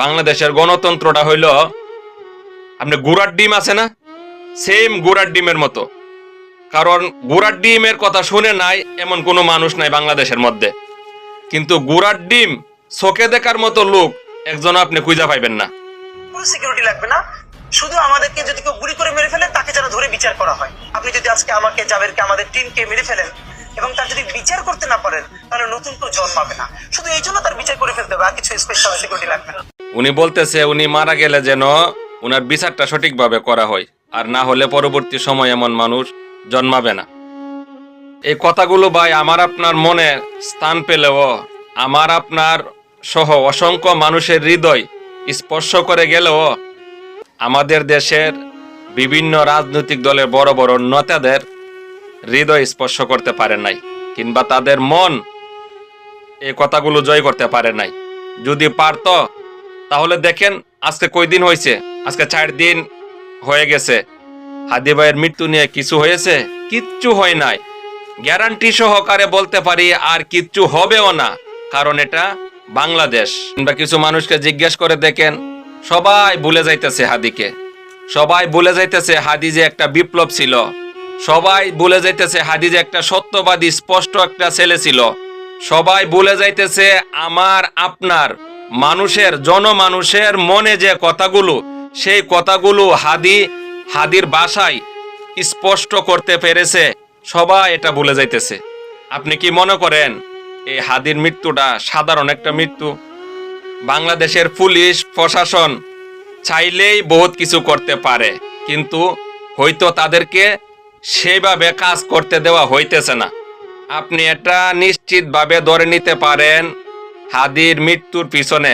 বাংলাদেশের গণতন্ত্রটা হইল আপনি গুড়ার ডিম আছে না, সেম গুড়ার ডিমের মতো। কারণ গুড়ার ডিমের কথা শুনে নাই এমন কোনো মানুষ নাই বাংলাদেশের মধ্যে, কিন্তু গুড়ার ডিম চোখে দেখার মতো লোক একজন আপনি খুঁজে পাইবেন না। কোনো সিকিউরিটি লাগবে না, শুধু আমাদেরকে যদি কেউ গুলি করে মেরে ফেলে তাকে যেন ধরে বিচার করা হয়। আপনি যদি আজকে আমাকে, জাবেরকে, আমাদের টিমকে মেরে ফেলেন এবং তার যদি বিচার করতে না পারেন তাহলে নতুন কেউ জন্মাবে না। শুধু এই জন্য তার বিচার করে ফেলতে হবে, আর কিছু স্পেশাল সিকিউরিটি লাগবে না। উনি বলতেছে উনি মারা গেলে যেন উনার বিচারটা সঠিকভাবে করা হয়, আর না হলে পরবর্তী সময় এমন মানুষ জন্মাবে না। এই কথাগুলো ভাই আমার আপনার মনে স্থান পেলেও আমার আপনার সহ অসংখ্য মানুষের হৃদয় স্পর্শ করে গেলেও আমাদের দেশের বিভিন্ন রাজনৈতিক দলের বড় বড় নেতাদের হৃদয় স্পর্শ করতে পারে নাই, কিংবা তাদের মন এই কথাগুলো জয় করতে পারে নাই। যদি পারত তাহলে দেখেন আজকে কয় দিন হয়েছে, আজকে 4 দিন হয়ে গেছে। হাদি ভাইয়ের মৃত্যু নিয়ে কিছু হয়েছে? কিচ্ছু হয় নাই। গ্যারান্টি সহকারে বলতে পারি আর কিচ্ছু হবেও না, কারণ এটা বাংলাদেশ। কিংবা কিছু মানুষকে জিজ্ঞেস করে দেখেন, সবাই ভুলে যাইতেছে হাদিকে, সবাই ভুলে যাইতেছে হাদি যে একটা বিপ্লব ছিল, সবাই ভুলে যাইতেছে হাদি যে একটা সত্যবাদী স্পষ্ট একটা ছেলে ছিল, সবাই ভুলে যাইতেছে আমার আপনার মানুষের জনমানুষের মনে যে কথাগুলো, সেই কথাগুলো হাদির ভাষায় স্পষ্ট করতে পেরেছে। সবাই এটা ভুলে যাইতেছে। আপনি কি মনে করেন এই হাদির মৃত্যুটা সাধারণ একটা মৃত্যু? বাংলাদেশের পুলিশ প্রশাসন চাইলেই বহুত কিছু করতে পারে, কিন্তু হয়তো তাদেরকে সেইভাবে কাজ করতে দেওয়া হইতেছে না। আপনি এটা নিশ্চিতভাবে ধরে নিতে পারেন হাদির মৃত্যুর পিছনে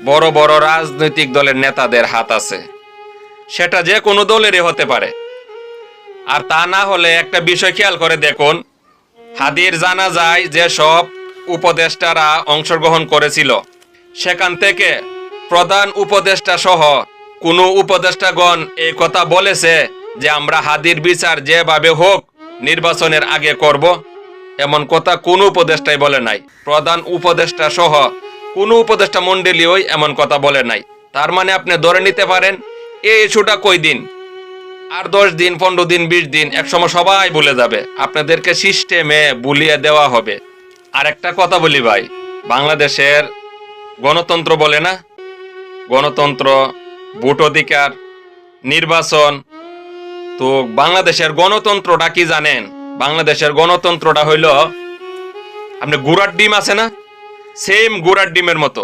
বড় বড় রাজনৈতিক দলের নেতাদের হাত আছে। সেটা যে কোনো দলেরই হতে পারে। আর তা না হলে একটা বিষয় খেয়াল করে দেখুন, হাদির জানাজায় যে সব উপদেষ্টারা অংশগ্রহণ করেছিল, সেখান থেকে প্রধান উপদেষ্টা সহ কোনো উপদেষ্টাগণ এই কথা বলেছে যে আমরা হাদির বিচার যেভাবে হোক নির্বাচনের আগে করব? এমন কথা কোনো উপদেষ্টাই বলে নাই। প্রধান উপদেষ্টা সহ কোনো উপদেষ্টা মণ্ডলীও এমন কথা বলে নাই। তার মানে আপনি ধরে নিতে পারেন এই ইস্যুটা কই দিন, আর 10 দিন, 15 দিন, 20 দিন, একসময় সবাই ভুলে যাবে। আপনাদেরকে সিস্টেমে বুলিয়ে দেওয়া হবে। আর একটা কথা বলি ভাই, বাংলাদেশের গণতন্ত্র বলে না, গণতন্ত্র, ভোট অধিকার, নির্বাচন। তো বাংলাদেশের গণতন্ত্রটা কি জানেন? বাংলাদেশের গণতন্ত্রটা হইল আপনি গুড়ার ডিম আছে না, সেম গুড়ার ডিমের মতো।